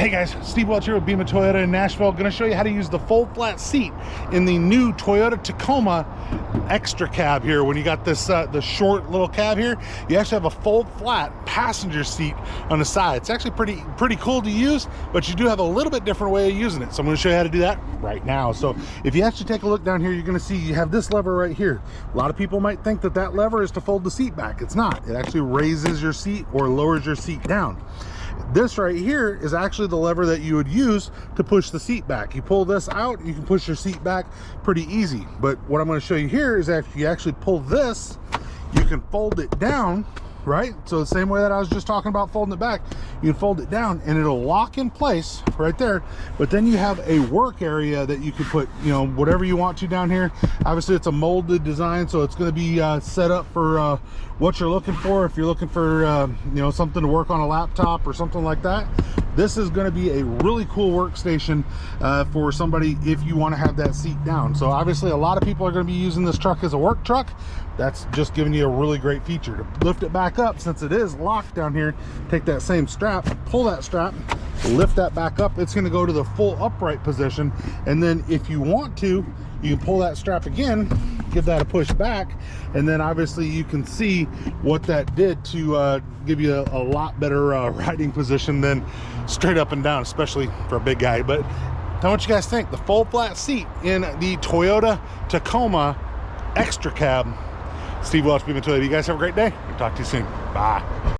Hey guys, Steve Welch here with Beaman Toyota in Nashville. Going to show you how to use the full flat seat in the new Toyota Tacoma Xtra Cab here. When you got this the short little cab here, you actually have a full flat passenger seat on the side. It's actually pretty cool to use, but you do have a little bit different way of using it. So I'm going to show you how to do that right now. So if you actually take a look down here, you're going to see you have this lever right here. A lot of people might think that that lever is to fold the seat back. It's not. It actually raises your seat or lowers your seat down. This right here is actually the lever that you would use to push the seat back. You pull this out, you can push your seat back pretty easy. But what I'm going to show you here is that if you actually pull this, you can fold it down, right? So the same way that I was just talking about folding it back, you can fold it down and it'll lock in place right there. But then you have a work area that you can put, you know, whatever you want to down here. Obviously it's a molded design, so it's going to be set up for what you're looking for. If you're looking for you know, something to work on a laptop or something like that, this is going to be a really cool workstation for somebody if you want to have that seat down. So obviously a lot of people are going to be using this truck as a work truck. That's just giving you a really great feature. To lift it back up, since it is locked down here, take that same strap, pull that strap, lift that back up. It's going to go to the full upright position, and then if you want to, you can pull that strap again, give that a push back, and then obviously you can see what that did to give you a lot better riding position than straight up and down, especially for a big guy. But tell me what you guys think. The full flat seat in the Toyota Tacoma Xtra Cab. Steve Welch, Beaman Toyota. You guys have a great day. We'll talk to you soon. Bye.